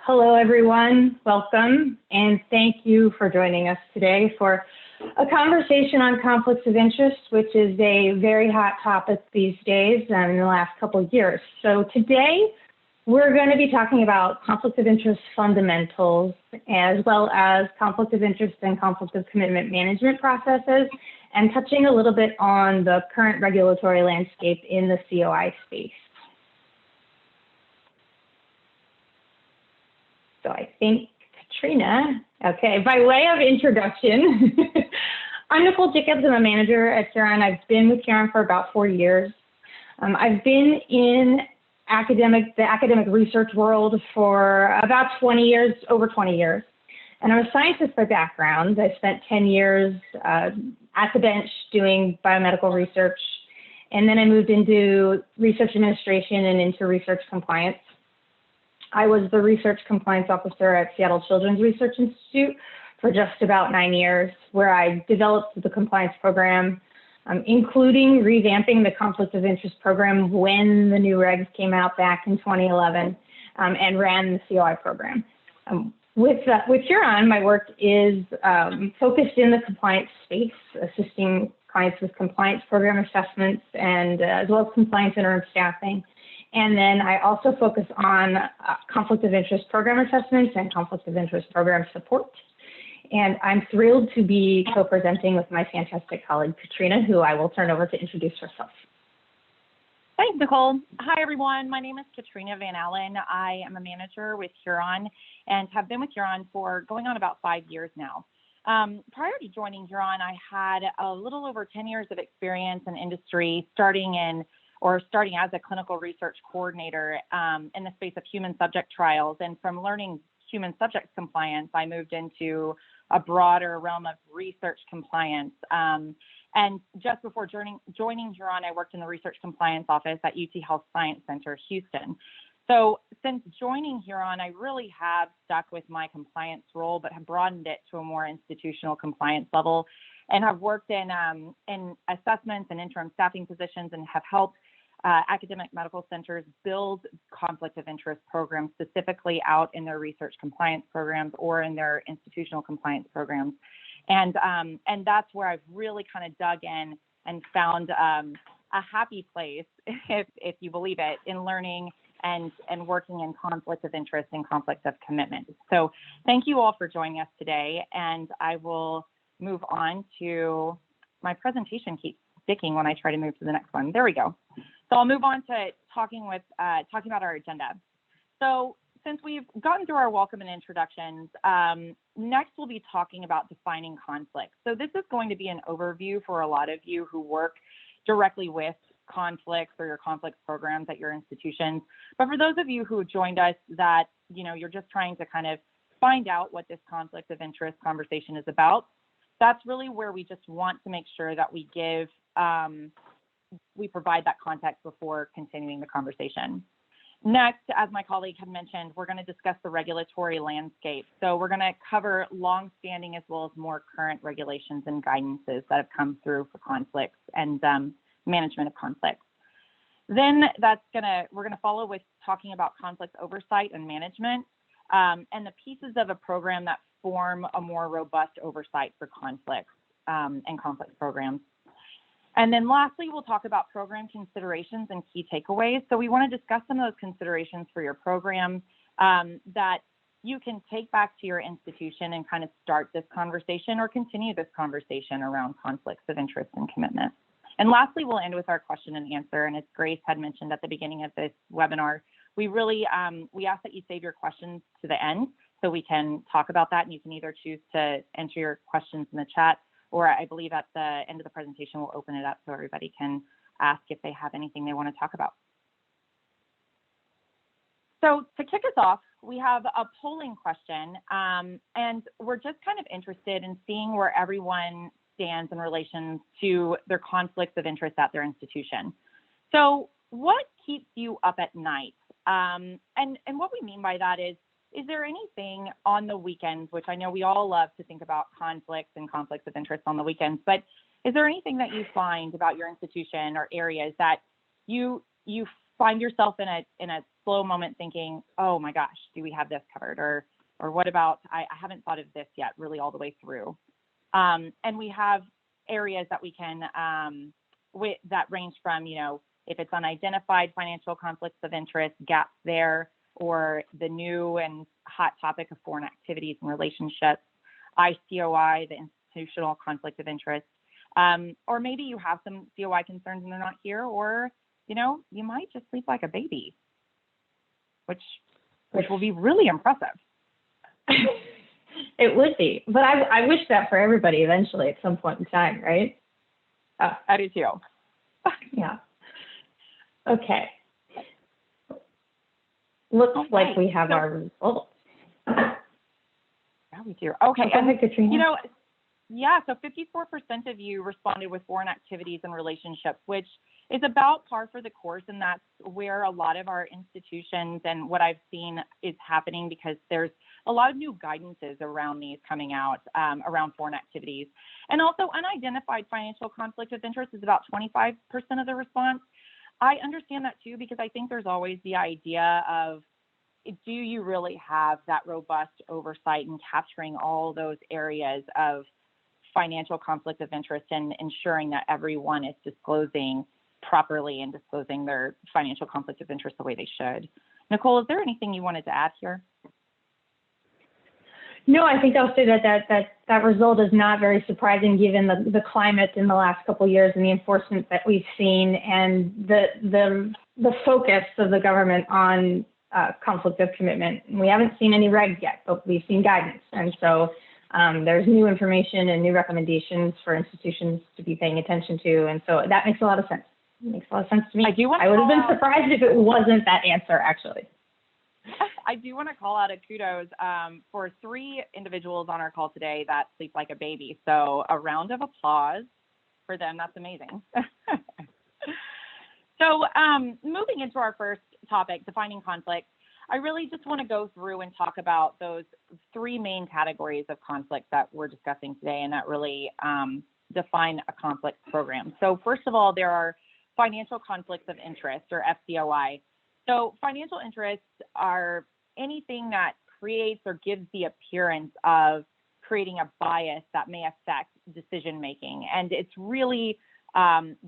Hello, everyone. Welcome, and thank you for joining us today for a conversation on conflicts of interest, which is a very hot topic these days and in the last couple of years. So today, we're going to be talking about conflict of interest fundamentals, as well as conflict of interest and conflict of commitment management processes, and touching a little bit on the current regulatory landscape in the COI space. So I think Katrina, okay, by way of introduction, I'm Nicole Jacobs. I'm a manager at Huron. I've been with Huron for about 4 years. I've been in the academic research world for about 20 years, over 20 years. And I'm a scientist by background. I spent 10 years at the bench doing biomedical research. And then I moved into research administration and into research compliance. I was the research compliance officer at Seattle Children's Research Institute for just about 9 years, where I developed the compliance program, including revamping the conflict of interest program when the new regs came out back in 2011, and ran the COI program. With Huron, my work is focused in the compliance space, assisting clients with compliance program assessments and as well as compliance interim staffing. And then I also focus on conflict of interest program assessments and conflict of interest program support. And I'm thrilled to be co-presenting with my fantastic colleague, Katrina, who I will turn over to introduce herself. Thanks, Nicole. Hi, everyone. My name is Katrina Van Allen. I am a manager with Huron and have been with Huron for going on about 5 years now. Prior to joining Huron, I had a little over 10 years of experience in industry, starting as a clinical research coordinator in the space of human subject trials. And from learning human subject compliance, I moved into a broader realm of research compliance. And just before joining Huron, I worked in the research compliance office at UT Health Science Center, Houston. So since joining Huron, I really have stuck with my compliance role, but have broadened it to a more institutional compliance level, and have worked in assessments and interim staffing positions, and have helped academic medical centers build conflict of interest programs specifically out in their research compliance programs or in their institutional compliance programs. And that's where I've really kind of dug in and found a happy place, if you believe it, in learning and working in conflict of interest and conflict of commitment. So thank you all for joining us today. And I will move on to my presentation. Keeps sticking when I try to move to the next one. There we go. So I'll move on to talking about our agenda. So since we've gotten through our welcome and introductions, next we'll be talking about defining conflicts. So this is going to be an overview for a lot of you who work directly with conflicts or your conflicts programs at your institutions. But for those of you who joined us that, you're just trying to kind of find out what this conflict of interest conversation is about, that's really where we just want to make sure that we provide that context before continuing the conversation. Next, as my colleague had mentioned, we're going to discuss the regulatory landscape. So we're going to cover long-standing as well as more current regulations and guidances that have come through for conflicts and management of conflicts. Then we're going to follow with talking about conflict oversight and management, and the pieces of a program that form a more robust oversight for conflicts and conflict programs. And then lastly, we'll talk about program considerations and key takeaways. So we want to discuss some of those considerations for your program that you can take back to your institution and kind of start this conversation or continue this conversation around conflicts of interest and commitment. And lastly, we'll end with our question and answer. And as Grace had mentioned at the beginning of this webinar, we really, we ask that you save your questions to the end so we can talk about that. And you can either choose to enter your questions in the chat, or I believe at the end of the presentation, we'll open it up so everybody can ask if they have anything they want to talk about. So to kick us off, we have a polling question, and we're just kind of interested in seeing where everyone stands in relation to their conflicts of interest at their institution. So what keeps you up at night? And what we mean by that is there anything on the weekends, which I know we all love to think about conflicts and conflicts of interest on the weekends, but is there anything that you find about your institution or areas that you find yourself in a slow moment thinking, oh my gosh, do we have this covered? Or what about, I haven't thought of this yet really all the way through. And we have areas that we can, that range from, if it's unidentified financial conflicts of interest, gaps there, or the new and hot topic of foreign activities and relationships, ICOI, the institutional conflict of interest. Or maybe you have some COI concerns and they're not here, or, you might just sleep like a baby, which will be really impressive. It would be, but I wish that for everybody eventually at some point in time, right? I do too. Yeah. Okay. Looks like we have our results. Yeah, we do. Okay. Go ahead, Katrina. So 54% of you responded with foreign activities and relationships, which is about par for the course. And that's where a lot of our institutions and what I've seen is happening, because there's a lot of new guidances around these coming out around foreign activities. And also unidentified financial conflict of interest is about 25% of the response. I understand that too, because I think there's always the idea of, do you really have that robust oversight in capturing all those areas of financial conflict of interest and ensuring that everyone is disclosing properly and disclosing their financial conflict of interest the way they should? Nicole, is there anything you wanted to add here? No, I think I'll say that result is not very surprising given the climate in the last couple of years and the enforcement that we've seen and the focus of the government on conflict of commitment. We haven't seen any regs yet, but we've seen guidance. And so there's new information and new recommendations for institutions to be paying attention to. And so that makes a lot of sense. It makes a lot of sense to me. I would have been surprised if it wasn't that answer, actually. I do want to call out a kudos for 3 individuals on our call today that sleep like a baby. So a round of applause for them. That's amazing. So moving into our first topic, defining conflict, I really just want to go through and talk about those 3 main categories of conflict that we're discussing today and that really define a conflict program. So first of all, there are financial conflicts of interest, or FCOI. So financial interests are anything that creates or gives the appearance of creating a bias that may affect decision making. And it's really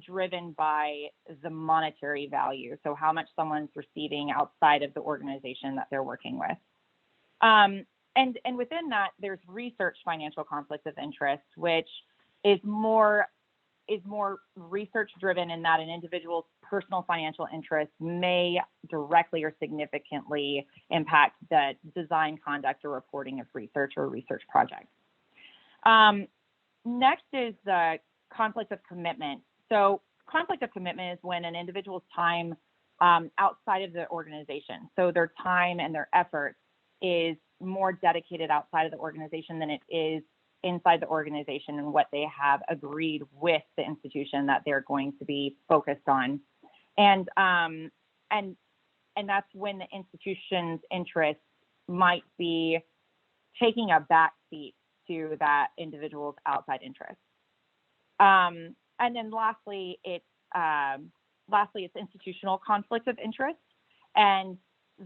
driven by the monetary value. So how much someone's receiving outside of the organization that they're working with. And within that, there's research financial conflict of interest, which is more research driven in that an individual's personal financial interests may directly or significantly impact the design, conduct, or reporting of research or research projects. Next is the conflict of commitment. So conflict of commitment is when an individual's time outside of the organization, so their time and their effort is more dedicated outside of the organization than it is inside the organization and what they have agreed with the institution that they're going to be focused on. And that's when the institution's interests might be taking a back seat to that individual's outside interests. And then lastly, it's institutional conflict of interest. And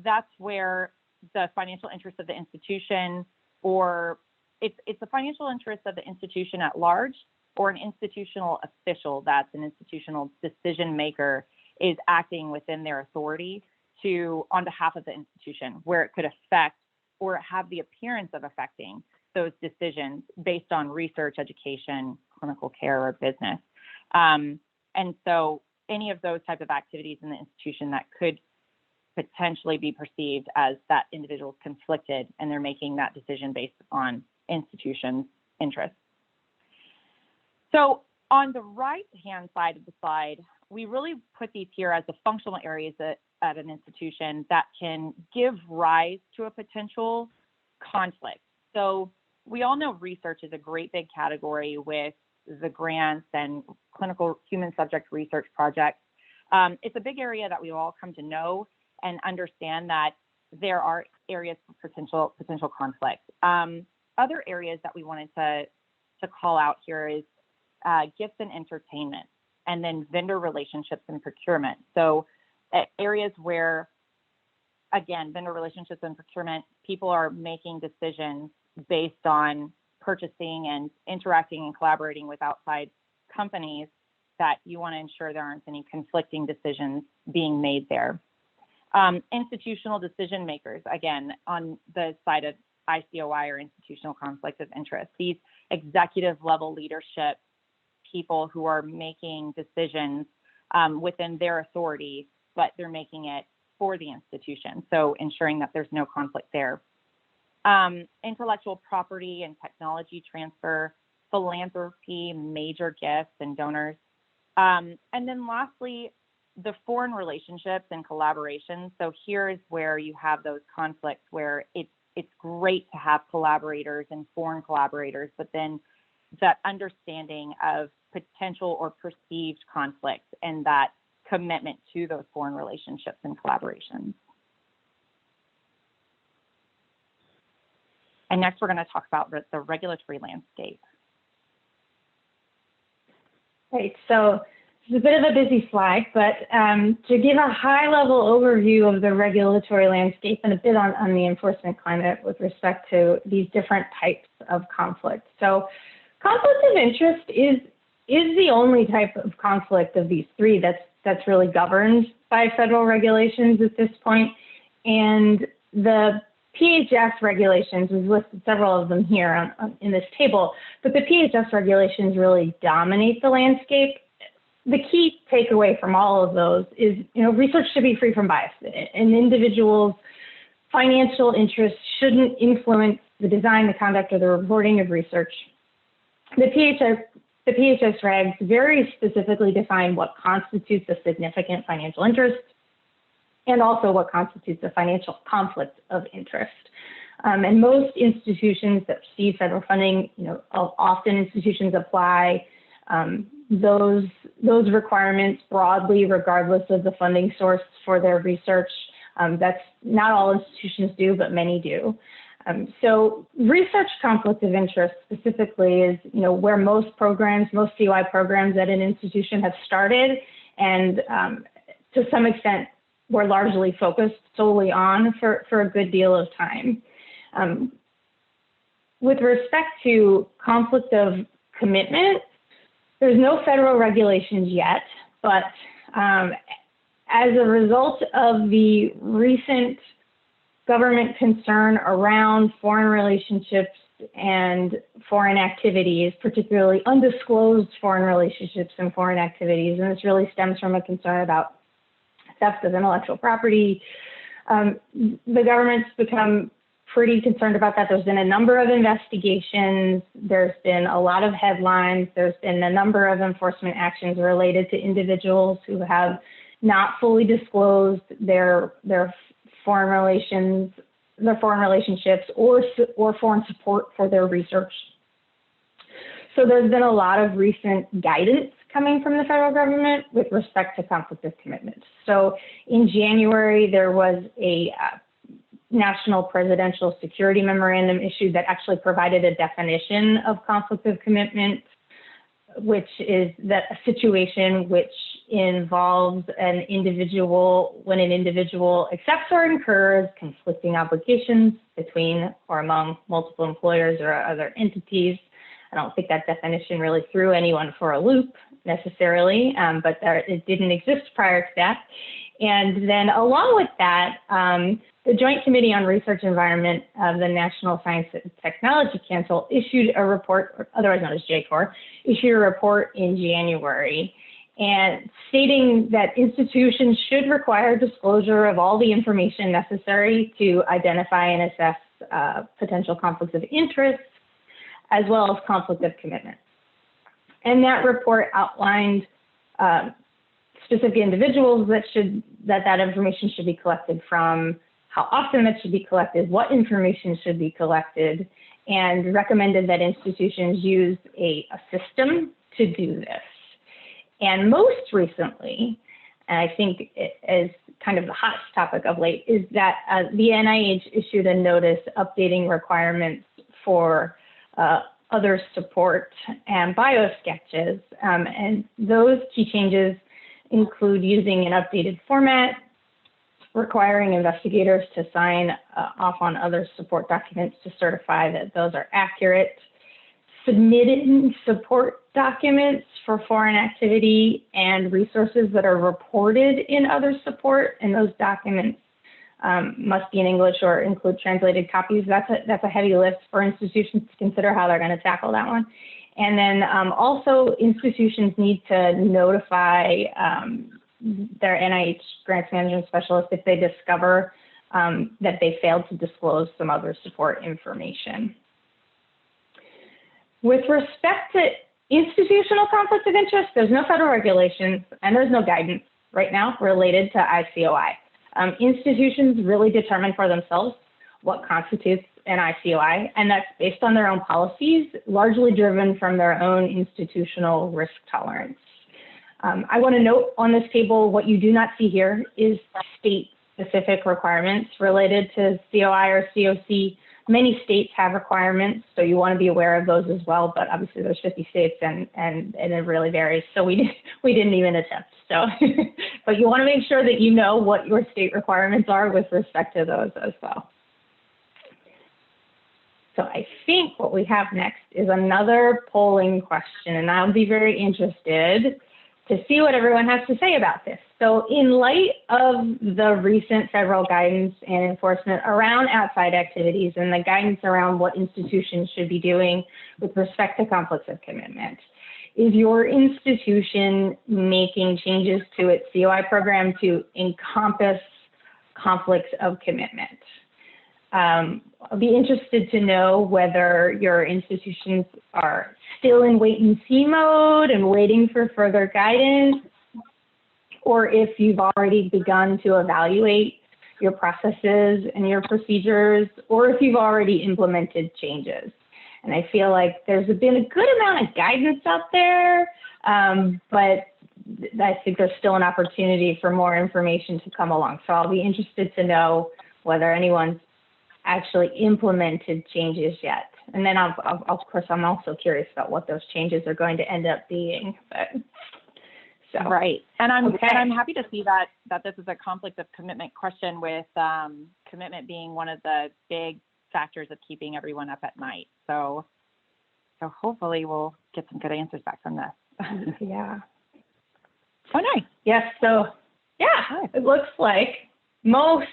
that's where the financial interest of the institution, or it's the financial interest of the institution at large, or an institutional official that's an institutional decision maker is acting within their authority on behalf of the institution, where it could affect or have the appearance of affecting those decisions based on research, education, clinical care, or business. And so any of those type of activities in the institution that could potentially be perceived as that individual is conflicted and they're making that decision based on institution's interests. So on the right-hand side of the slide, we really put these here as the functional areas at an institution that can give rise to a potential conflict. So we all know research is a great big category with the grants and clinical human subject research projects. It's a big area that we all come to know and understand that there are areas for potential conflict. Other areas that we wanted to call out here is gifts and entertainment, and then vendor relationships and procurement. So areas where, again, vendor relationships and procurement, people are making decisions based on purchasing and interacting and collaborating with outside companies, that you want to ensure there aren't any conflicting decisions being made there. Institutional decision makers, again, on the side of ICOI or institutional conflict of interest, these executive level leadership people who are making decisions within their authority, but they're making it for the institution. So ensuring that there's no conflict there. Intellectual property and technology transfer, philanthropy, major gifts and donors. And then lastly, the foreign relationships and collaborations. So here is where you have those conflicts where it's great to have collaborators and foreign collaborators, but then that understanding of potential or perceived conflicts and that commitment to those foreign relationships and collaborations. And next, we're going to talk about the regulatory landscape. Right, so it's a bit of a busy slide, but to give a high-level overview of the regulatory landscape and a bit on the enforcement climate with respect to these different types of conflict. So conflict of interest is the only type of conflict of these three that's really governed by federal regulations at this point. And the PHS regulations, we've listed several of them here in this table, but the PHS regulations really dominate the landscape. The key takeaway from all of those is, research should be free from bias. An individual's financial interests shouldn't influence the design, the conduct, or the reporting of research. The PHS regs very specifically define what constitutes a significant financial interest and also what constitutes a financial conflict of interest. And most institutions that receive federal funding, often institutions apply those requirements broadly, regardless of the funding source for their research. That's not all institutions do, but many do. So research conflict of interest specifically is, where most COI programs at an institution have started, and to some extent, we're largely focused solely on for a good deal of time. With respect to conflict of commitment, there's no federal regulations yet, but as a result of the recent government concern around foreign relationships and foreign activities, particularly undisclosed foreign relationships and foreign activities, and this really stems from a concern about theft of intellectual property, the government's become pretty concerned about that. There's been a number of investigations. There's been a lot of headlines. There's been a number of enforcement actions related to individuals who have not fully disclosed their foreign relationships or foreign support for their research. So there's been a lot of recent guidance coming from the federal government with respect to conflict of commitment. So in January, there was a National Presidential Security Memorandum issued that actually provided a definition of conflict of commitment, which is that a situation which involves an individual, when an individual accepts or incurs conflicting obligations between or among multiple employers or other entities. I don't think that definition really threw anyone for a loop necessarily, but it didn't exist prior to that. And then along with that, the Joint Committee on Research Environment of the National Science and Technology Council issued a report, otherwise known as JCOR, issued a report in January and stating that institutions should require disclosure of all the information necessary to identify and assess potential conflicts of interest, as well as conflict of commitment. And that report outlined specific individuals that information should be collected from, how often that should be collected, what information should be collected, and recommended that institutions use a system to do this. And most recently, and I think it is kind of the hottest topic of late, is that the NIH issued a notice updating requirements for other support and biosketches. And those key changes include using an updated format, requiring investigators to sign off on other support documents to certify that those are accurate, submitting support documents for foreign activity and resources that are reported in other support, and those documents must be in English or include translated copies. That's a heavy lift for institutions to consider how they're going to tackle that one. And then also institutions need to notify their NIH grants management specialist if they discover that they failed to disclose some other support information. With respect to institutional conflict of interest, there's no federal regulations and there's no guidance right now related to ICOI. Institutions really determine for themselves what constitutes an ICOI, and that's based on their own policies, largely driven from their own institutional risk tolerance. I want to note on this table, what you do not see here is state-specific requirements related to COI or COC. Many states have requirements, so you want to be aware of those as well, but obviously there's 50 states and it really varies, so we didn't even attempt. So, but you want to make sure that you know what your state requirements are with respect to those as well. So I think what we have next is another polling question, and I'll be very interested to see what everyone has to say about this. So in light of the recent federal guidance and enforcement around outside activities and the guidance around what institutions should be doing with respect to conflicts of commitment, is your institution making changes to its COI program to encompass conflicts of commitment? I'll be interested to know whether your institutions are still in wait and see mode and waiting for further guidance, or if you've already begun to evaluate your processes and your procedures, or if you've already implemented changes. And I feel like there's been a good amount of guidance out there, but I think there's still an opportunity for more information to come along. So I'll be interested to know whether anyone's actually implemented changes yet. And then of course, I'm also curious about what those changes are going to end up being. But, so. Right. And I'm happy to see that this is a conflict of commitment question, with commitment being one of the big factors of keeping everyone up at night. So hopefully we'll get some good answers back from this. Yeah. Oh, nice. Yes. So yeah, it looks like most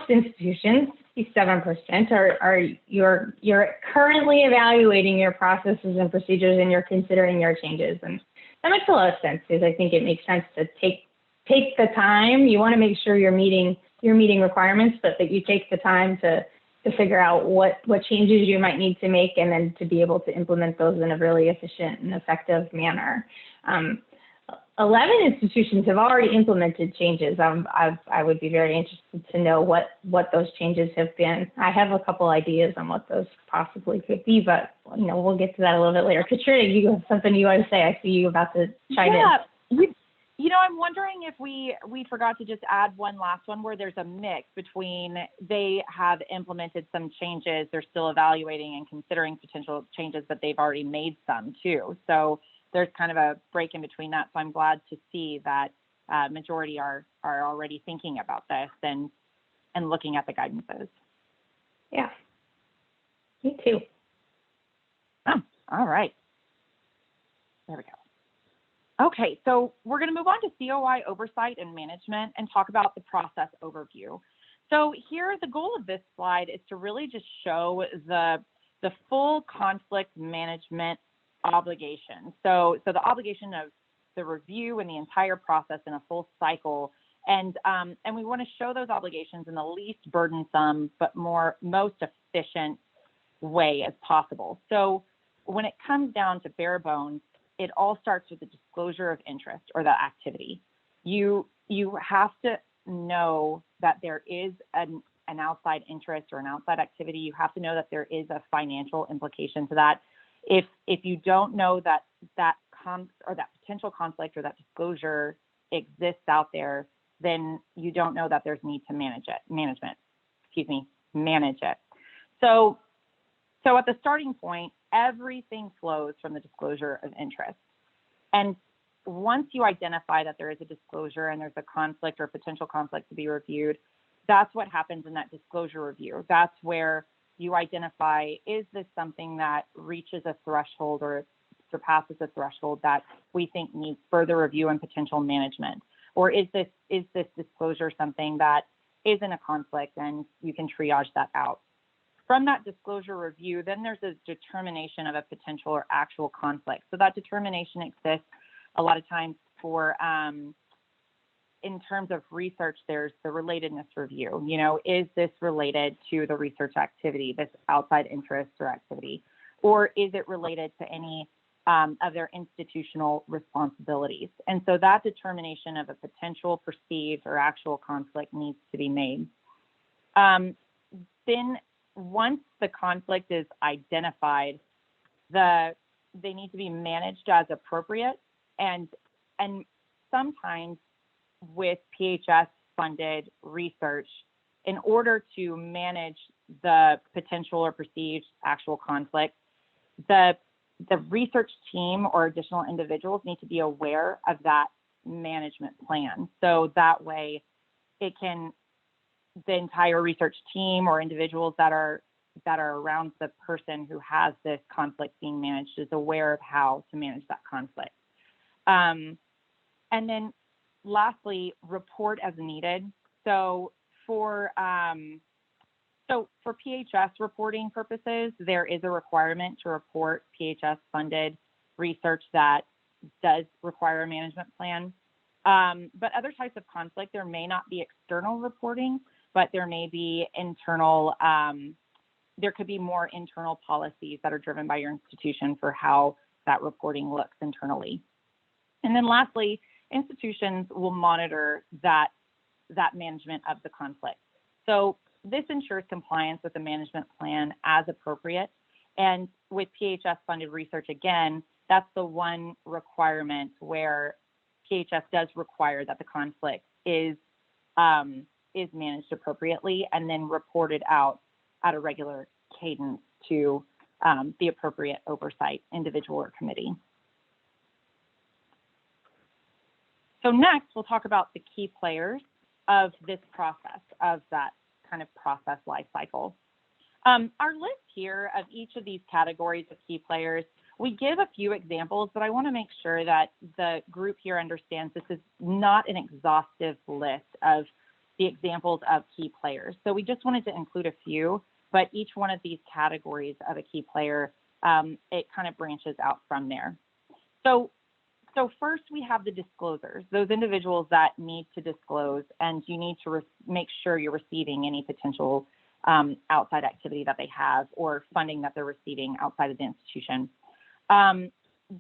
institutions, 57%, are you're currently evaluating your processes and procedures, and you're considering your changes. And that makes a lot of sense, because I think it makes sense to take the time. You want to make sure you're meeting requirements, but that you take the time to figure out what changes you might need to make, and then to be able to implement those in a really efficient and effective manner. 11 institutions have already implemented changes. I would be very interested to know what those changes have been. I have a couple ideas on what those possibly could be, but we'll get to that a little bit later. Katrina, you have something you want to say? I see you about to chime in. I'm wondering if we forgot to just add one last one, where there's a mix between they have implemented some changes, they're still evaluating and considering potential changes, but they've already made some too. So there's kind of a break in between that. So I'm glad to see that majority are already thinking about this and looking at the guidances. Yeah, me too. Oh, all right. There we go. Okay, so we're going to move on to COI oversight and management and talk about the process overview. So here, the goal of this slide is to really just show the full conflict management obligation. So the obligation of the review and the entire process in a full cycle, and we want to show those obligations in the least burdensome but most efficient way as possible. So when it comes down to bare bones, it all starts with the disclosure of interest, or the activity. You have to know that there is an outside interest or an outside activity. You have to know that there is a financial implication to that. If you don't know that potential conflict or that disclosure exists out there, then you don't know that there's need to manage it. So at the starting point, everything flows from the disclosure of interest. And once you identify that there is a disclosure and there's a conflict or potential conflict to be reviewed, that's what happens in that disclosure review. That's where you identify, is this something that reaches a threshold or surpasses a threshold that we think needs further review and potential management? Or is this disclosure something that isn't a conflict and you can triage that out? From that disclosure review, then there's a determination of a potential or actual conflict. So that determination exists a lot of times for, in terms of research, there's the relatedness review. You know, is this related to the research activity, this outside interest or activity? Or is it related to any of their institutional responsibilities? And so that determination of a potential, perceived, or actual conflict needs to be made. Then once the conflict is identified, they need to be managed as appropriate. And sometimes with PHS-funded research, in order to manage the potential or perceived actual conflict, the research team or additional individuals need to be aware of that management plan. So that way the entire research team or individuals that are around the person who has this conflict being managed is aware of how to manage that conflict. And then lastly, report as needed. So for PHS reporting purposes, there is a requirement to report PHS-funded research that does require a management plan. But other types of conflict, there may not be external reporting, but there may be internal, there could be more internal policies that are driven by your institution for how that reporting looks internally. And then lastly, institutions will monitor that management of the conflict. So this ensures compliance with the management plan as appropriate. And with PHS-funded research, again, that's the one requirement where PHS does require that the conflict is managed appropriately and then reported out at a regular cadence to the appropriate oversight individual or committee. So next, we'll talk about the key players of this process, of that kind of process life cycle. Our list here of each of these categories of key players, we give a few examples, but I want to make sure that the group here understands this is not an exhaustive list of the examples of key players. So we just wanted to include a few, but each one of these categories of a key player, it kind of branches out from there. So first we have the disclosers, those individuals that need to disclose, and you need to make sure you're receiving any potential outside activity that they have or funding that they're receiving outside of the institution.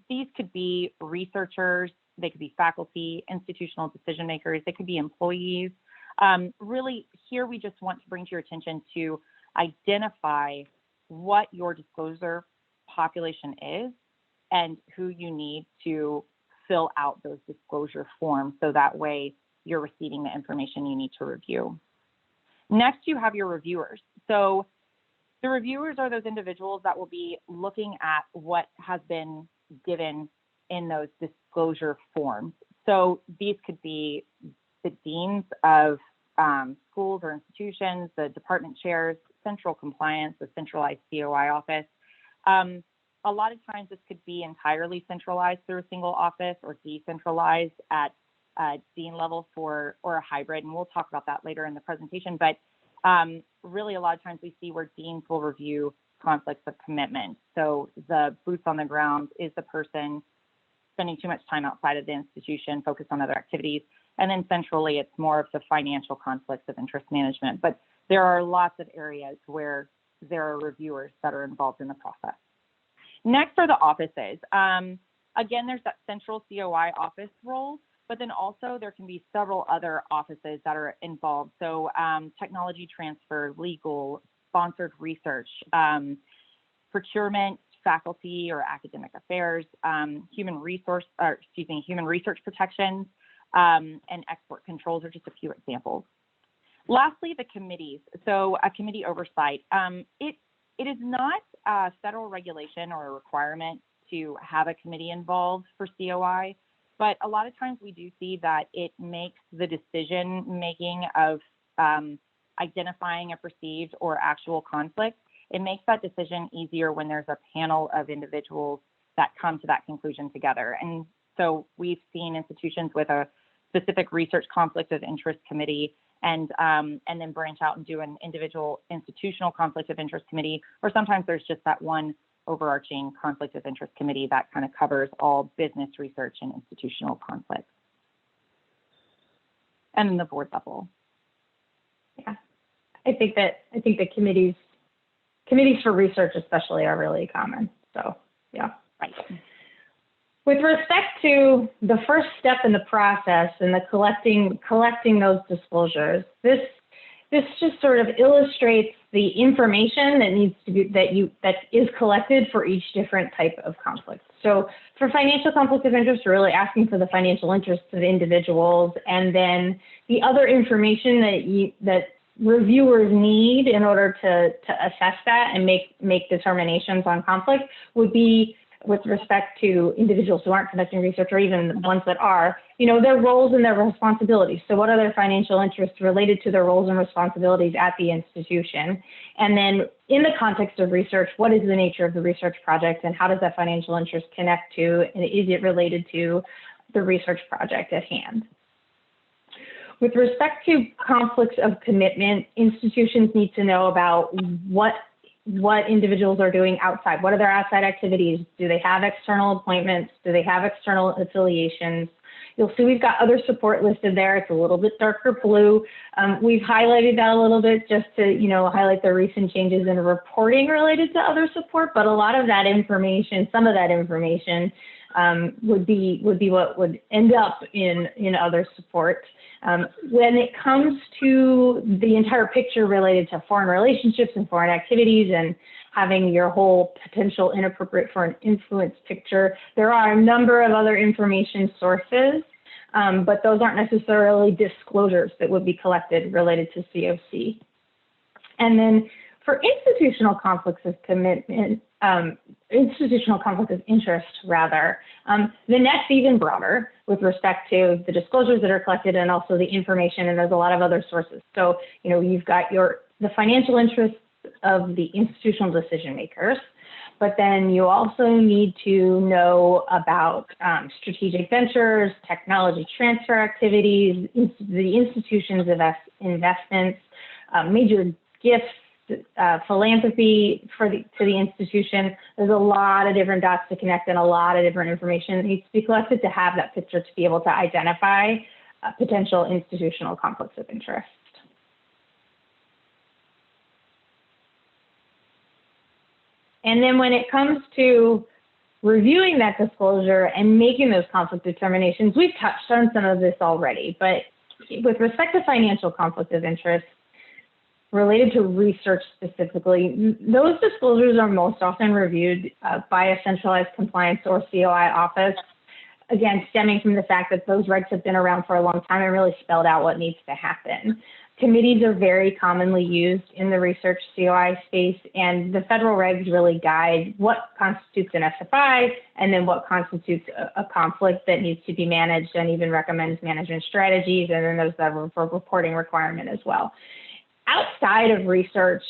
These could be researchers, they could be faculty, institutional decision makers, they could be employees. Really here we just want to bring to your attention to identify what your disclosure population is and who you need to fill out those disclosure forms so that way you're receiving the information you need to review. Next, you have your reviewers. So the reviewers are those individuals that will be looking at what has been given in those disclosure forms. So these could be the deans of schools or institutions, the department chairs, central compliance, the centralized COI office. A lot of times this could be entirely centralized through a single office or decentralized at dean level or a hybrid, and we'll talk about that later in the presentation. But really a lot of times we see where deans will review conflicts of commitment. So the boots on the ground is the person spending too much time outside of the institution, focused on other activities. And then centrally, it's more of the financial conflicts of interest management. But there are lots of areas where there are reviewers that are involved in the process. Next are the offices. Again, there's that central COI office role, but then also there can be several other offices that are involved. So technology transfer, legal, sponsored research, procurement, faculty or academic affairs, human research protections, and export controls are just a few examples. Lastly, the committees. So a committee oversight. It is not a federal regulation or a requirement to have a committee involved for COI. but a lot of times we do see that it makes the decision making of identifying a perceived or actual conflict, it makes that decision easier when there's a panel of individuals that come to that conclusion together. And so we've seen institutions with a specific research conflict of interest committee and then branch out and do an individual institutional conflict of interest committee, or sometimes there's just that one overarching conflict of interest committee that kind of covers all business research and institutional conflicts. And then the board level. Yeah, I think that committees for research especially are really common. So yeah. Right. With respect to the first step in the process and the collecting those disclosures, this just sort of illustrates the information that needs to be that is collected for each different type of conflict. So for financial conflict of interest, we're really asking for the financial interests of individuals, and then the other information that reviewers need in order to assess that and make determinations on conflict would be with respect to individuals who aren't conducting research, or even the ones that are, their roles and their responsibilities. So what are their financial interests related to their roles and responsibilities at the institution? And then in the context of research, what is the nature of the research project and how does that financial interest connect to, and is it related to the research project at hand? With respect to conflicts of commitment, institutions need to know about what individuals are doing outside. What are their outside activities? Do they have external appointments? Do they have external affiliations? You'll see we've got other support listed there. It's a little bit darker blue. We've highlighted that a little bit just to, highlight the recent changes in reporting related to other support, but a lot of that information, some of that information would be what would end up in other support. When it comes to the entire picture related to foreign relationships and foreign activities and having your whole potential inappropriate foreign influence picture, there are a number of other information sources, but those aren't necessarily disclosures that would be collected related to COC. And then for institutional conflicts of commitment, institutional conflict of interest, rather, the net's even broader with respect to the disclosures that are collected and also the information, and there's a lot of other sources. So, you've got the financial interests of the institutional decision makers, but then you also need to know about strategic ventures, technology transfer activities, the institution's investments, major gifts, philanthropy to the institution. There's a lot of different dots to connect and a lot of different information that needs to be collected to have that picture to be able to identify potential institutional conflicts of interest. And then when it comes to reviewing that disclosure and making those conflict determinations, we've touched on some of this already, but with respect to financial conflict of interest, related to research specifically, those disclosures are most often reviewed by a centralized compliance or COI office, again, stemming from the fact that those regs have been around for a long time and really spelled out what needs to happen. Committees are very commonly used in the research COI space, and the federal regs really guide what constitutes an SFI and then what constitutes a conflict that needs to be managed, and even recommends management strategies, and then there's the reporting requirement as well. Outside of research,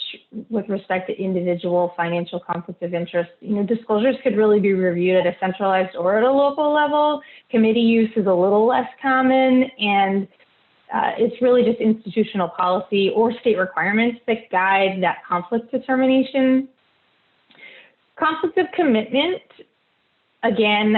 with respect to individual financial conflict of interest, disclosures could really be reviewed at a centralized or at a local level. Committee use is a little less common, and it's really just institutional policy or state requirements that guide that conflict determination. Conflict of commitment, again,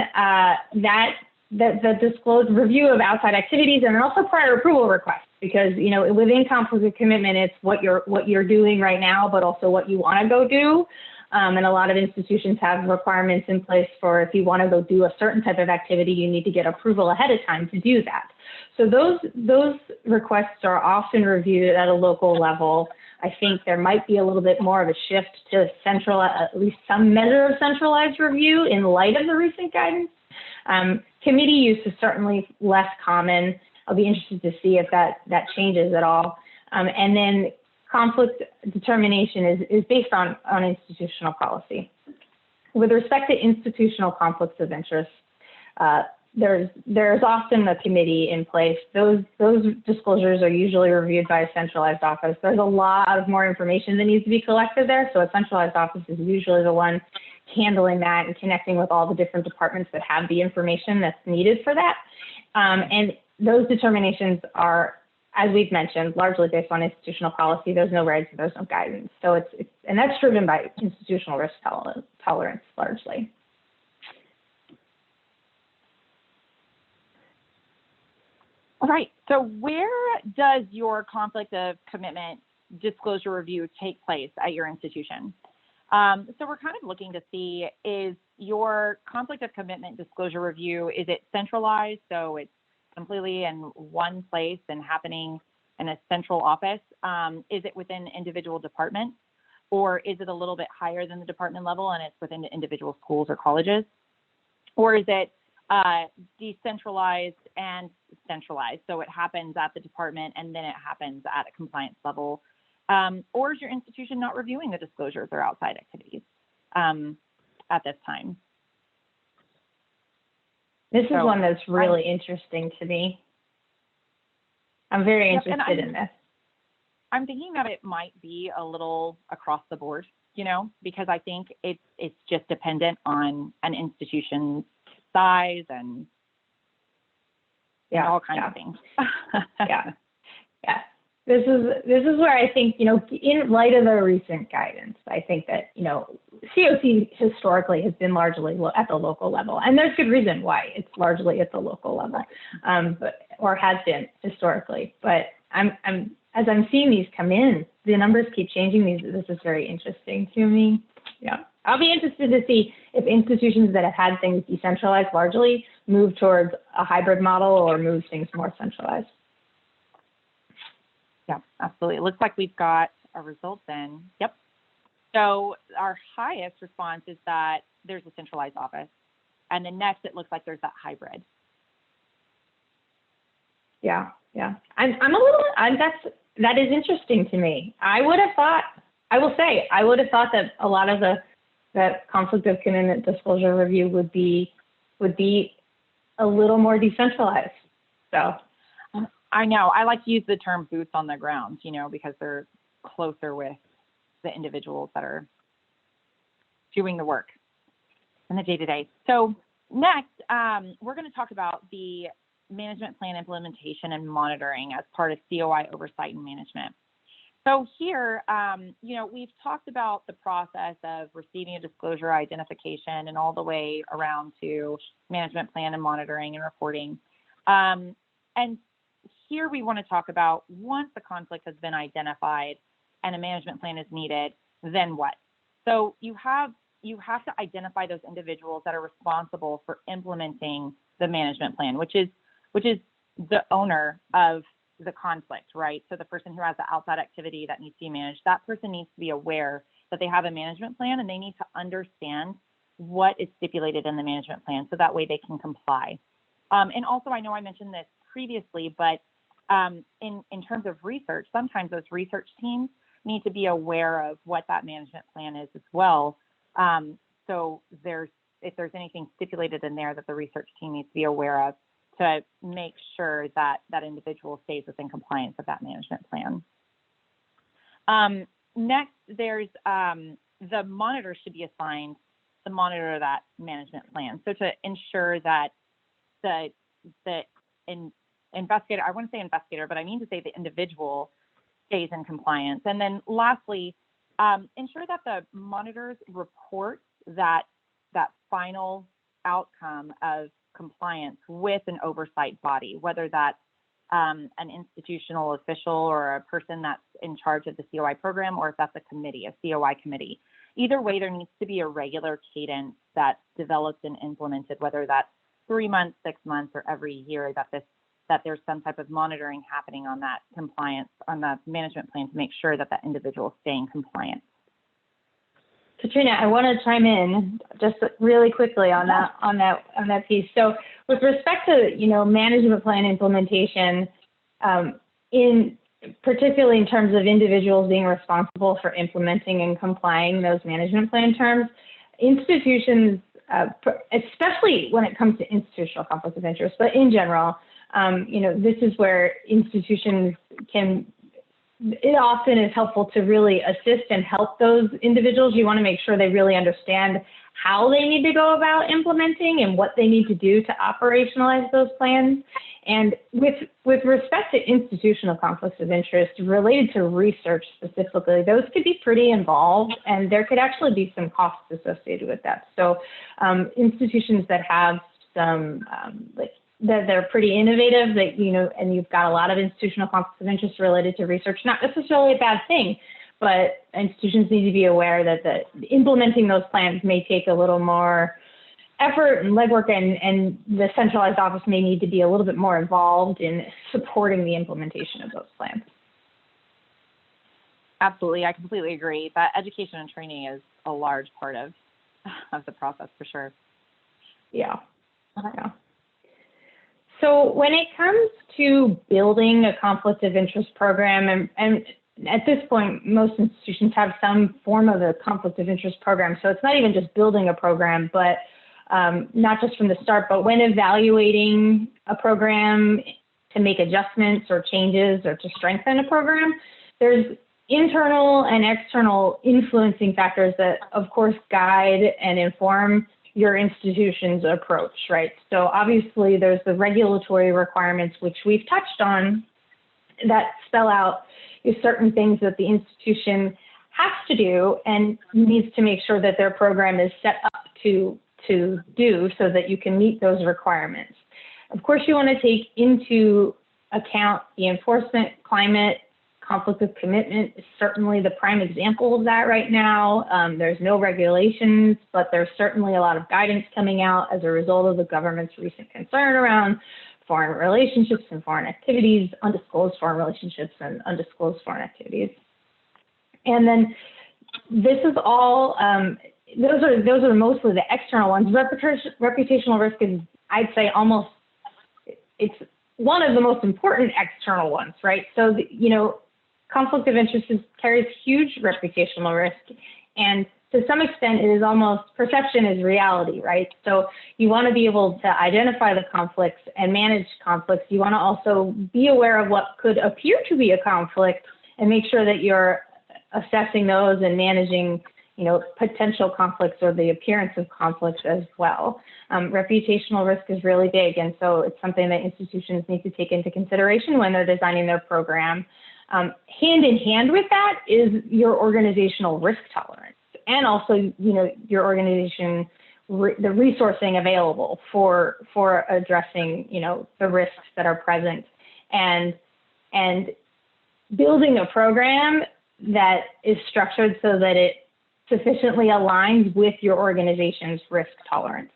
the disclosed review of outside activities and also prior approval requests, because within conflict of commitment, it's what you're doing right now, but also what you want to go do. And a lot of institutions have requirements in place for if you want to go do a certain type of activity, you need to get approval ahead of time to do that. So those requests are often reviewed at a local level. I think there might be a little bit more of a shift to at least some measure of centralized review in light of the recent guidance. Committee use is certainly less common. I'll be interested to see if that changes at all. And then conflict determination is based on institutional policy. With respect to institutional conflicts of interest, there's often a committee in place. Those disclosures are usually reviewed by a centralized office. There's a lot of more information that needs to be collected there, so a centralized office is usually the one handling that and connecting with all the different departments that have the information that's needed for that. And those determinations are, as we've mentioned, largely based on institutional policy. There's no regs, there's no guidance. So and that's driven by institutional risk tolerance largely. All right, so where does your conflict of commitment disclosure review take place at your institution? So we're kind of looking to see, is your conflict of commitment disclosure review, is it centralized? So it's completely in one place and happening in a central office? Is it within individual departments? Or is it a little bit higher than the department level and it's within the individual schools or colleges? Or is it decentralized and centralized? So it happens at the department and then it happens at a compliance level. Or is your institution not reviewing the disclosures or outside activities at this time? This is one that's really interesting to me. I'm very interested in this. I'm thinking that it might be a little across the board, you know, because I think it's just dependent on an institution's size and all kinds of things. Yeah. This is where I think, you know, in light of the recent guidance, I think that, you know, COC historically has been largely at the local level, and there's good reason why it's largely at the local level, or has been historically. But as I'm seeing these come in, the numbers keep changing. This is very interesting to me. Yeah, I'll be interested to see if institutions that have had things decentralized largely move towards a hybrid model or move things more centralized. Yeah, absolutely. It looks like we've got a result then. Yep. So our highest response is that there's a centralized office. And then next, it looks like there's that hybrid. Yeah. That is interesting to me. I will say that a lot of that conflict of commitment disclosure review would be a little more decentralized. So I know. I like to use the term boots on the ground, you know, because they're closer with the individuals that are doing the work in the day-to-day. So next, we're going to talk about the management plan implementation and monitoring as part of COI oversight and management. So here, you know, we've talked about the process of receiving a disclosure identification and all the way around to management plan and monitoring and reporting. And here we want to talk about, once the conflict has been identified and a management plan is needed, then what? So you have to identify those individuals that are responsible for implementing the management plan, which is the owner of the conflict, right? So the person who has the outside activity that needs to be managed, that person needs to be aware that they have a management plan, and they need to understand what is stipulated in the management plan, so that way they can comply. And also, I know I mentioned this previously, but in terms of research, sometimes those research teams need to be aware of what that management plan is as well. So if there's anything stipulated in there that the research team needs to be aware of to make sure that that individual stays within compliance with that management plan. Next, there's the monitor should be assigned to monitor that management plan. So to ensure that the investigator, I wouldn't say investigator, but I mean to say the individual stays in compliance. And then lastly, ensure that the monitors report that final outcome of compliance with an oversight body, whether that's an institutional official or a person that's in charge of the COI program, or if that's a committee, a COI committee. Either way, there needs to be a regular cadence that's developed and implemented, whether that's 3 months, 6 months, or every year, that there's some type of monitoring happening on that compliance, on the management plan, to make sure that that individual is staying compliant. Katrina, I want to chime in just really quickly on that piece. So with respect to, you know, management plan implementation, particularly in terms of individuals being responsible for implementing and complying those management plan terms, institutions especially when it comes to institutional conflict of interest, but in general, this is where institutions it often is helpful to really assist and help those individuals. You want to make sure they really understand how they need to go about implementing and what they need to do to operationalize those plans. And with respect to institutional conflicts of interest related to research specifically, those could be pretty involved, and there could actually be some costs associated with that. So institutions that have some that they're pretty innovative, that and you've got a lot of institutional conflicts of interest related to research, not necessarily a bad thing, but institutions need to be aware that implementing those plans may take a little more effort and legwork, and the centralized office may need to be a little bit more involved in supporting the implementation of those plans. Absolutely, I completely agree. That education and training is a large part of the process for sure. Yeah. So when it comes to building a conflict of interest program, and at this point, most institutions have some form of a conflict of interest program. So it's not even just building a program, but not just from the start, but when evaluating a program to make adjustments or changes or to strengthen a program, there's internal and external influencing factors that, of course, guide and inform your institution's approach, right? So obviously there's the regulatory requirements, which we've touched on, that spell out certain things that the institution has to do and needs to make sure that their program is set up to do so that you can meet those requirements. Of course, you want to take into account the enforcement climate. Conflict of commitment is certainly the prime example of that right now. There's no regulations, but there's certainly a lot of guidance coming out as a result of the government's recent concern around foreign relationships and foreign activities, undisclosed foreign relationships and undisclosed foreign activities. And then this is all, those are mostly the external ones. Reputational risk is, I'd say, it's one of the most important external ones, right? So, conflict of interest carries huge reputational risk, and to some extent, it is almost perception is reality, right? So you want to be able to identify the conflicts and manage conflicts. You want to also be aware of what could appear to be a conflict and make sure that you're assessing those and managing, potential conflicts or the appearance of conflicts as well. Reputational risk is really big, and so it's something that institutions need to take into consideration when they're designing their program. Hand in hand with that is your organizational risk tolerance, and also, your organization, the resourcing available for addressing, the risks that are present, and building a program that is structured so that it sufficiently aligns with your organization's risk tolerance.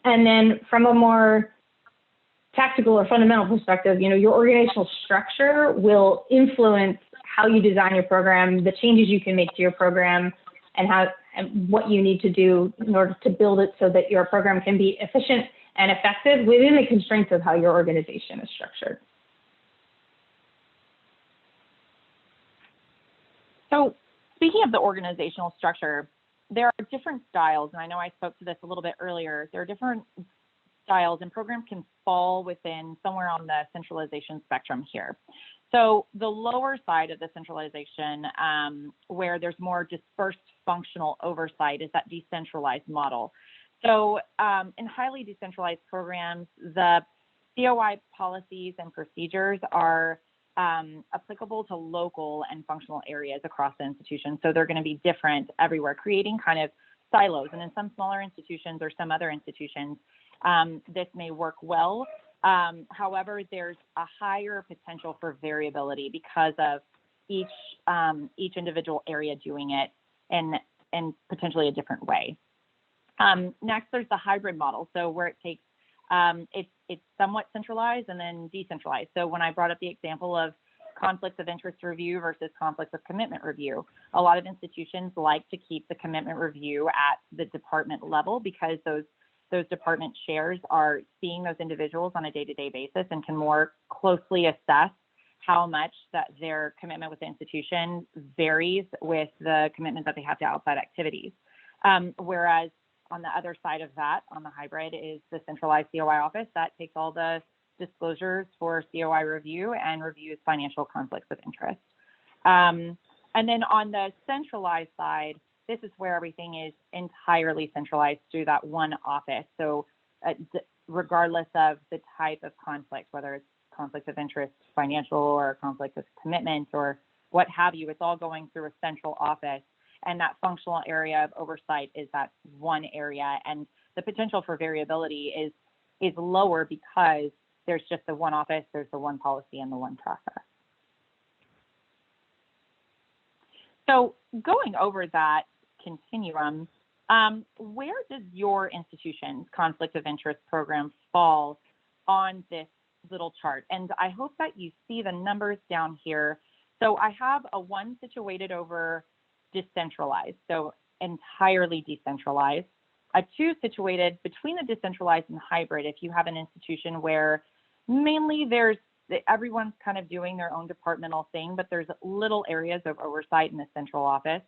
And then from a more tactical or fundamental perspective, your organizational structure will influence how you design your program, the changes you can make to your program, and what you need to do in order to build it so that your program can be efficient and effective within the constraints of how your organization is structured. So speaking of the organizational structure, there are different styles, and I know I spoke to this a little bit earlier. There are different styles, and programs can fall within somewhere on the centralization spectrum here. So the lower side of the centralization, where there's more dispersed functional oversight, is that decentralized model. So in highly decentralized programs, the COI policies and procedures are applicable to local and functional areas across the institution. So they're going to be different everywhere, creating kind of silos. And in some smaller institutions or some other institutions, this may work well. However, there's a higher potential for variability because of each individual area doing it in potentially a different way. Next, there's the hybrid model. So where it takes, it's somewhat centralized and then decentralized. So when I brought up the example of conflicts of interest review versus conflicts of commitment review, a lot of institutions like to keep the commitment review at the department level because those department chairs are seeing those individuals on a day-to-day basis and can more closely assess how much that their commitment with the institution varies with the commitment that they have to outside activities. Whereas on the other side of that, on the hybrid, is the centralized COI office that takes all the disclosures for COI review and reviews financial conflicts of interest. And then on the centralized side, this is where everything is entirely centralized through that one office. So regardless of the type of conflict, whether it's conflict of interest, financial, or conflict of commitment, or what have you, it's all going through a central office. And that functional area of oversight is that one area. And the potential for variability is lower because there's just the one office, there's the one policy, and the one process. So going over that continuum, where does your institution's conflict of interest program fall on this little chart? And I hope that you see the numbers down here. So I have a 1 situated over decentralized, so entirely decentralized, a 2 situated between the decentralized and hybrid if you have an institution where mainly everyone's kind of doing their own departmental thing, but there's little areas of oversight in the central office.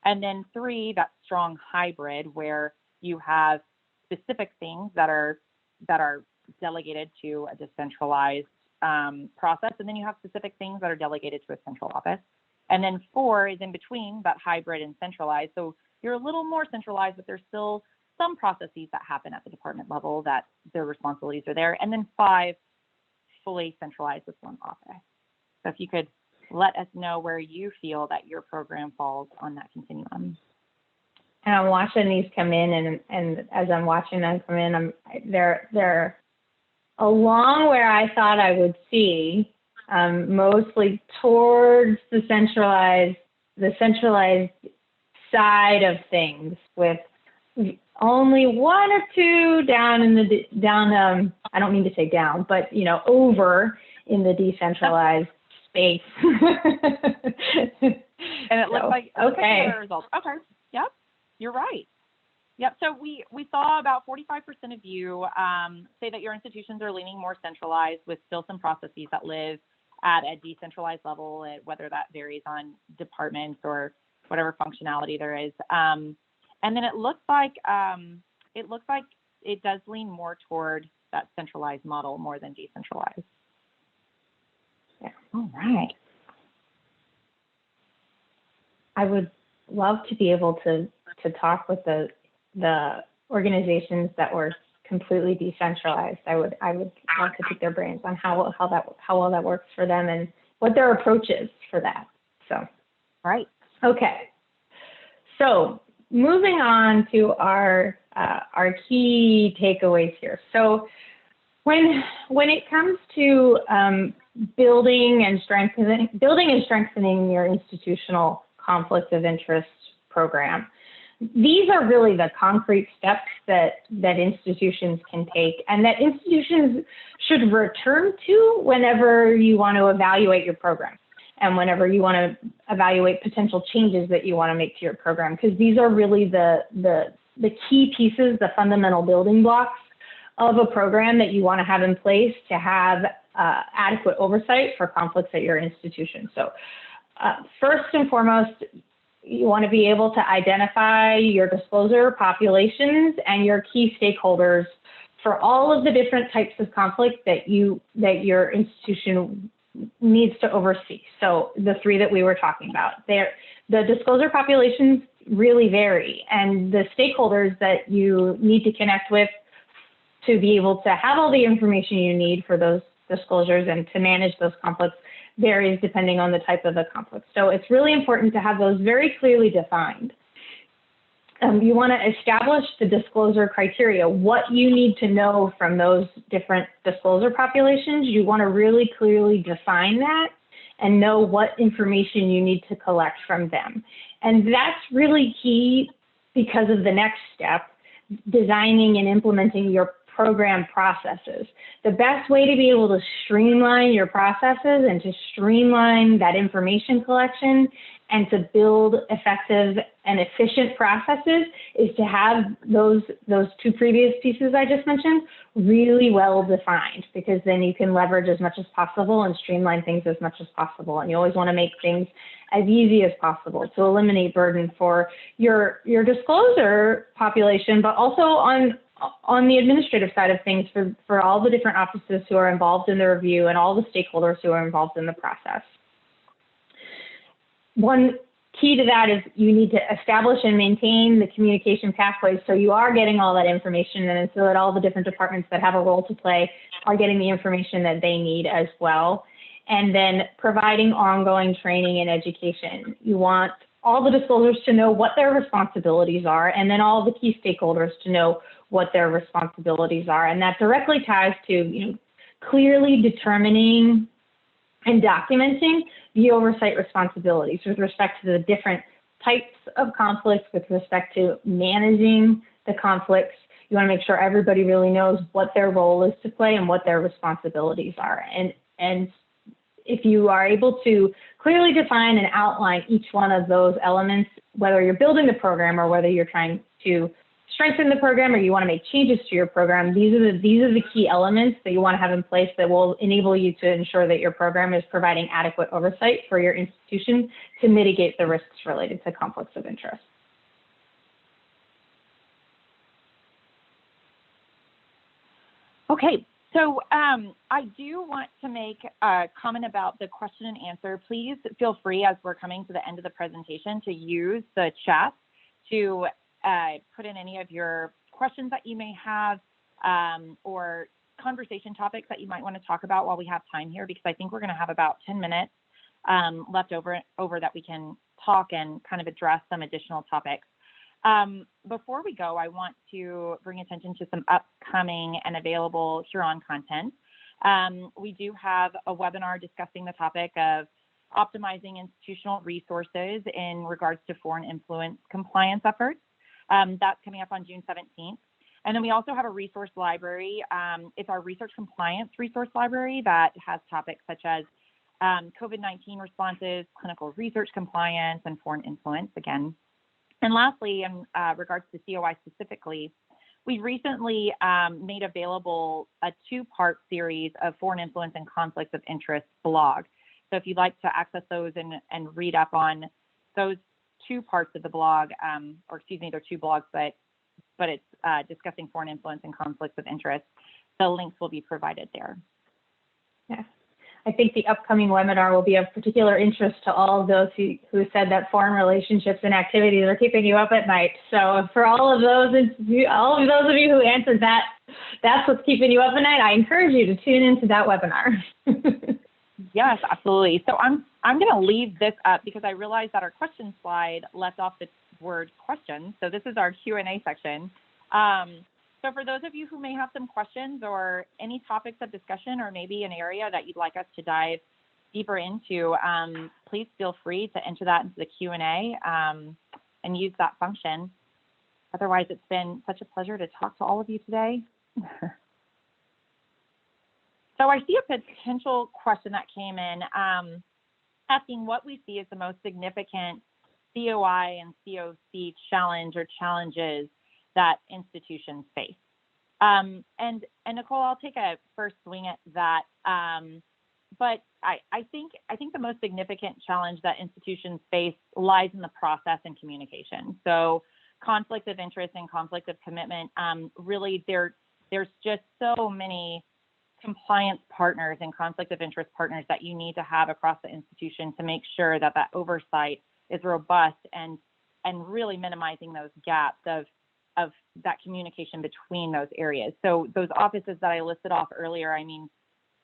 And then 3, that strong hybrid where you have specific things that are delegated to a decentralized process, and then you have specific things that are delegated to a central office. And then 4 is in between that hybrid and centralized. So you're a little more centralized, but there's still some processes that happen at the department level that their responsibilities are there. And then 5, fully centralized with one office. So if you could let us know where you feel that your program falls on that continuum. And I'm watching these come in, and as I'm watching them come in, they're along where I thought I would see, mostly towards the centralized side of things, with only 1 or 2 down, I don't mean to say down, but over in the decentralized space. And it looks like okay. Results. Okay. Yep. You're right. Yep. So we saw about 45% of you say that your institutions are leaning more centralized, with still some processes that live at a decentralized level, whether that varies on departments or whatever functionality there is. And then it looks like it does lean more toward that centralized model more than decentralized. Yeah. All right. I would love to be able to talk with the organizations that were completely decentralized. I would love to pick their brains on how well that works for them and what their approach is for that. So, right. Okay. So moving on to our key takeaways here. So when it comes to building and strengthening your institutional conflict of interest program, these are really the concrete steps that institutions can take, and that institutions should return to whenever you want to evaluate your program and whenever you want to evaluate potential changes that you want to make to your program, because these are really the key pieces, the fundamental building blocks of a program that you want to have in place to have adequate oversight for conflicts at your institution. So first and foremost, you want to be able to identify your disclosure populations and your key stakeholders for all of the different types of conflict that your institution needs to oversee. So the 3 that we were talking about, the disclosure populations really vary, and the stakeholders that you need to connect with to be able to have all the information you need for those disclosures and to manage those conflicts varies depending on the type of the conflict. So it's really important to have those very clearly defined. You want to establish the disclosure criteria, what you need to know from those different disclosure populations. You want to really clearly define that and know what information you need to collect from them. And that's really key because of the next step, designing and implementing your program processes. The best way to be able to streamline your processes and to streamline that information collection and to build effective and efficient processes is to have those two previous pieces I just mentioned really well defined, because then you can leverage as much as possible and streamline things as much as possible. And you always want to make things as easy as possible to eliminate burden for your disclosure population, but also on the administrative side of things for all the different offices who are involved in the review and all the stakeholders who are involved in the process. One key to that is you need to establish and maintain the communication pathways so you are getting all that information, and so that all the different departments that have a role to play are getting the information that they need as well. And then providing ongoing training and education. You want all the disclosures to know what their responsibilities are, and then all the key stakeholders to know what their responsibilities are. And that directly ties to, clearly determining and documenting the oversight responsibilities with respect to the different types of conflicts, with respect to managing the conflicts. You want to make sure everybody really knows what their role is to play and what their responsibilities are. And if you are able to clearly define and outline each one of those elements, whether you're building the program or whether you're trying to strengthen the program or you want to make changes to your program, these are the key elements that you want to have in place that will enable you to ensure that your program is providing adequate oversight for your institution to mitigate the risks related to conflicts of interest. Okay, so I do want to make a comment about the question and answer. Please feel free, as we're coming to the end of the presentation, to use the chat to put in any of your questions that you may have, or conversation topics that you might want to talk about while we have time here, because I think we're going to have about 10 minutes left over that we can talk and kind of address some additional topics. Before we go, I want to bring attention to some upcoming and available Huron content. We do have a webinar discussing the topic of optimizing institutional resources in regards to foreign influence compliance efforts. That's coming up on June 17th. And then we also have a resource library. It's our research compliance resource library that has topics such as COVID-19 responses, clinical research compliance, and foreign influence again. And lastly, in regards to COI specifically, we recently made available a 2-part series of foreign influence and conflicts of interest blog. So if you'd like to access those and read up on those 2 parts of the blog, or excuse me, they're 2 blogs, but it's discussing foreign influence and conflicts of interest, the links will be provided there. Yeah. I think the upcoming webinar will be of particular interest to all of those who said that foreign relationships and activities are keeping you up at night. So for all of those of you who answered that, that's what's keeping you up at night, I encourage you to tune into that webinar. Yes, absolutely. So I'm going to leave this up because I realized that our question slide left off the word questions. So this is our Q&A section. So for those of you who may have some questions or any topics of discussion, or maybe an area that you'd like us to dive deeper into, please feel free to enter that into the Q&A and use that function. Otherwise, it's been such a pleasure to talk to all of you today. So I see a potential question that came in asking what we see as the most significant COI and COC challenge or challenges that institutions face. And Nicole, I'll take a first swing at that. But I think the most significant challenge that institutions face lies in the process and communication. So conflict of interest and conflict of commitment, really there's just so many compliance partners and conflict of interest partners that you need to have across the institution to make sure that that oversight is robust and really minimizing those gaps of that communication between those areas. So those offices that I listed off earlier, I mean,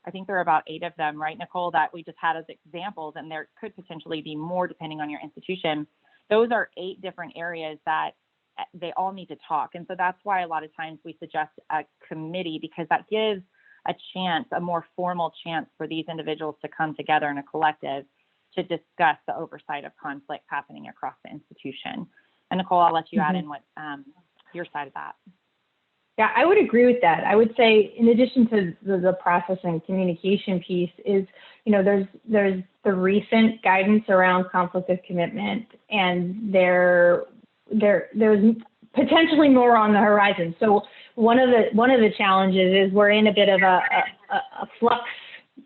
I think there are about 8 of them, right, Nicole, that we just had as examples, and there could potentially be more depending on your institution. Those are 8 different areas that they all need to talk. And so that's why a lot of times we suggest a committee, because that gives a chance, a more formal chance for these individuals to come together in a collective to discuss the oversight of conflict happening across the institution. And Nicole, I'll let you add in what your side of that. Yeah, I would agree with that. I would say, in addition to the process and communication piece, is there's the recent guidance around conflict of commitment, and there's potentially more on the horizon. So one of the challenges is we're in a bit of a flux.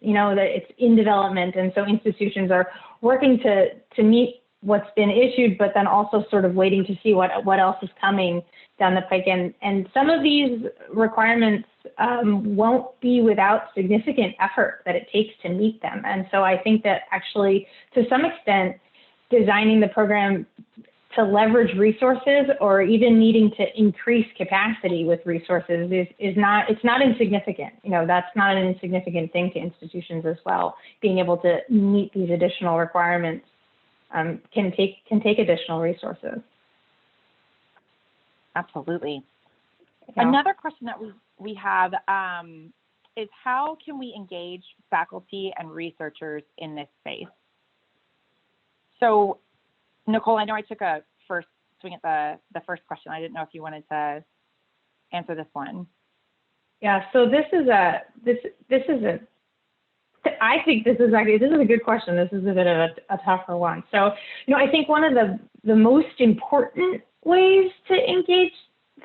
That it's in development, and so institutions are working to meet what's been issued, but then also sort of waiting to see what else is coming down the pike. And some of these requirements won't be without significant effort that it takes to meet them. And so I think that actually, to some extent, designing the program to leverage resources or even needing to increase capacity with resources it's not insignificant. That's not an insignificant thing to institutions as well. Being able to meet these additional requirements can take additional resources. Absolutely. Yeah. Another question that we have is, how can we engage faculty and researchers in this space? So, Nicole, I know I took a first swing at the first question. I didn't know if you wanted to answer this one. Yeah. So I think this is a good question. This is a bit of a tougher one. So, I think one of the most important ways to engage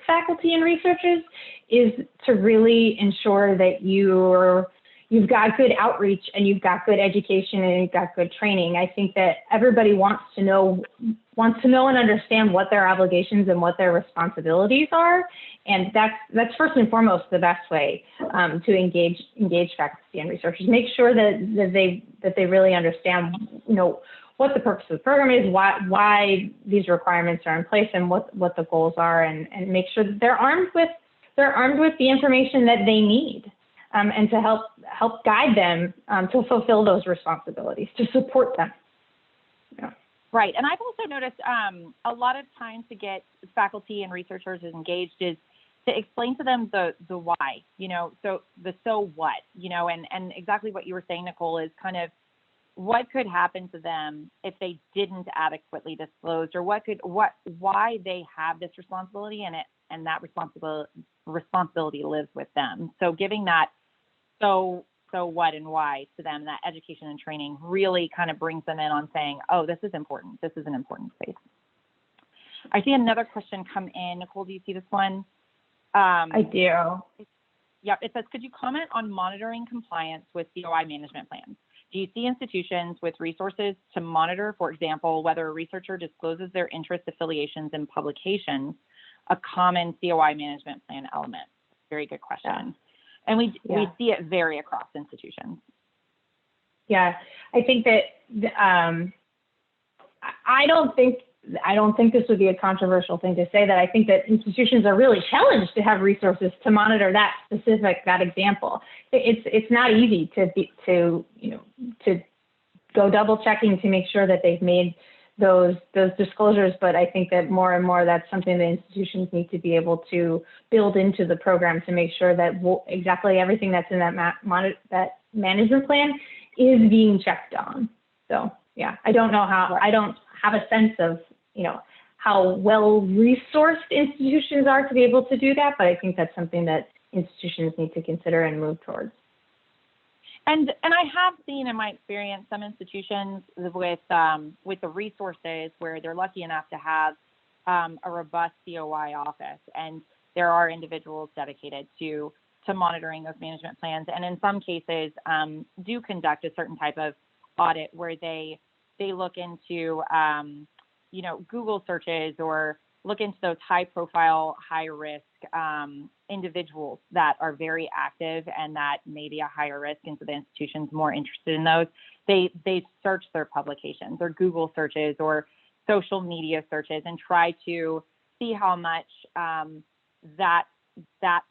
faculty and researchers is to really ensure that you've got good outreach and you've got good education and you've got good training. I think that everybody wants to know and understand what their obligations and what their responsibilities are, and that's first and foremost the best way to engage faculty and researchers. Make sure that they really understand what the purpose of the program is, why these requirements are in place, and what the goals are, and make sure that they're armed with the information that they need. And to help guide them to fulfill those responsibilities, to support them. Yeah. Right, and I've also noticed a lot of times to get faculty and researchers engaged is to explain to them the why, so the so what, and exactly what you were saying, Nicole, is kind of what could happen to them if they didn't adequately disclose, or why they have this responsibility, and that responsibility lives with them. So giving that so what and why to them, that education and training really kind of brings them in on saying, oh, this is important. This is an important space. I see another question come in. Nicole, do you see this one? I do. Yep, it says, could you comment on monitoring compliance with COI management plans? Do you see institutions with resources to monitor, for example, whether a researcher discloses their interest, affiliations, and publications, a common COI management plan element? Very good question. Yeah. And we see it vary across institutions. Yeah, I think that I don't think this would be a controversial thing to say, that I think that institutions are really challenged to have resources to monitor that example. It's not easy to go double checking to make sure that they've made those disclosures, but I think that more and more that's something that institutions need to be able to build into the program to make sure that exactly everything that's in that management plan is being checked on. So yeah, I don't know how, I don't have a sense of how well resourced institutions are to be able to do that, but I think that's something that institutions need to consider and move towards. And I have seen in my experience some institutions with the resources where they're lucky enough to have a robust COI office, and there are individuals dedicated to monitoring those management plans, and in some cases do conduct a certain type of audit where they look into Google searches, or look into those high profile, high risk individuals that are very active and that may be a higher risk, and so the institution's more interested in those. They search their publications or Google searches or social media searches and try to see how much that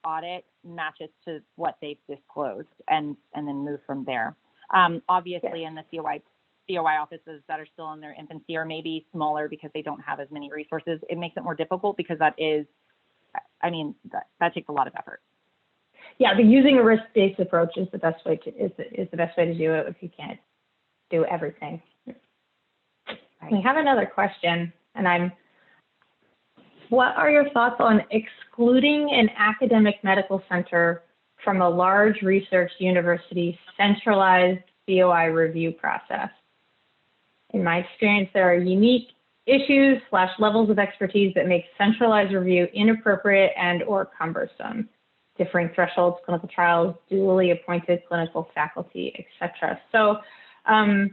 audit matches to what they've disclosed, and then move from there. Obviously, in the COI offices that are still in their infancy, or maybe smaller because they don't have as many resources, it makes it more difficult, because that takes a lot of effort. Yeah, but using a risk-based approach is the best way to do it if you can't do everything. Right. We have another question, and what are your thoughts on excluding an academic medical center from a large research university's centralized COI review process? In my experience, there are unique issues / levels of expertise that make centralized review inappropriate and or cumbersome. Differing thresholds, clinical trials, duly appointed clinical faculty, etc. So I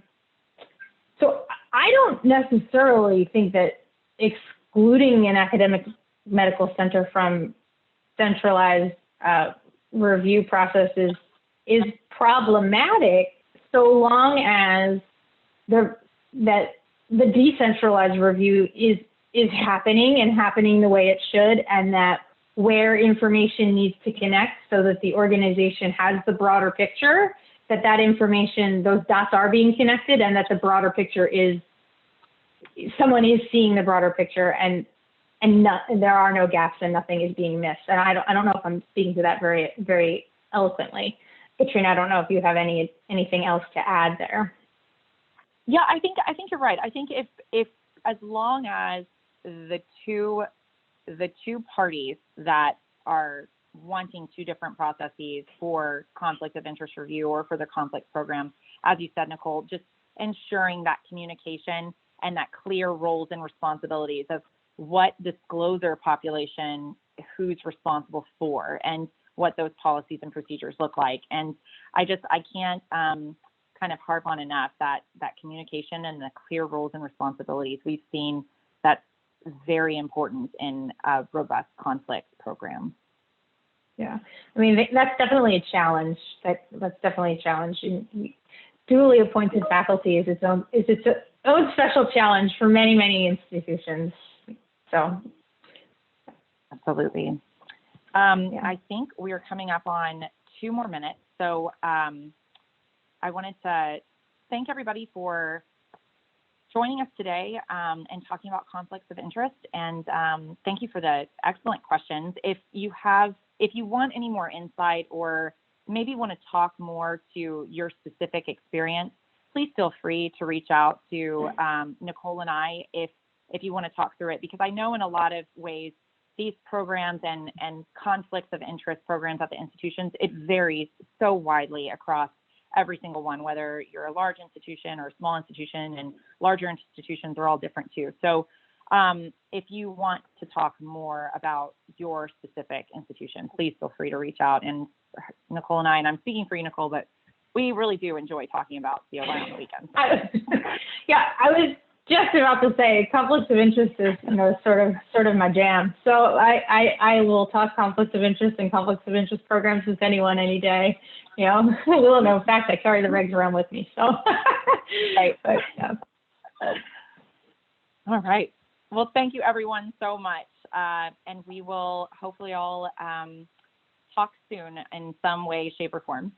don't necessarily think that excluding an academic medical center from centralized review processes is problematic, so long as the decentralized review is happening and happening the way it should, and that where information needs to connect so that the organization has the broader picture, that information, those dots are being connected, and that the broader picture is, someone is seeing the broader picture, and there are no gaps and nothing is being missed. And I don't know if I'm speaking to that very, very eloquently. Katrina, I don't know if you have anything else to add there. Yeah, I think you're right. I think if as long as the two parties that are wanting two different processes for conflict of interest review or for the conflict program, as you said, Nicole, just ensuring that communication and that clear roles and responsibilities of what disclosure population, who's responsible for, and what those policies and procedures look like. And I can't kind of harp on enough that communication and the clear roles and responsibilities. We've seen that's very important in a robust conflict program. Yeah, I mean, that's definitely a challenge. That's definitely a challenge. Duly appointed faculty is its own special challenge for many institutions. So, absolutely. Yeah. I think we are coming up on 2 more minutes. So I wanted to thank everybody for joining us today and talking about conflicts of interest. And thank you for the excellent questions. If you want any more insight or maybe want to talk more to your specific experience, please feel free to reach out to Nicole and I if you want to talk through it, because I know in a lot of ways these programs and conflicts of interest programs at the institutions, it varies so widely across every single one, whether you're a large institution or a small institution, and larger institutions are all different too. So if you want to talk more about your specific institution, please feel free to reach out. And Nicole and I'm speaking for you, Nicole, but we really do enjoy talking about COI on the weekends. Yeah, I was just about to say conflicts of interest is, sort of my jam. So I will talk conflicts of interest and conflicts of interest programs with anyone any day. Little known fact, I carry the regs around with me. So, right, but yeah. All right. Well, thank you everyone so much, and we will hopefully all talk soon in some way, shape, or form.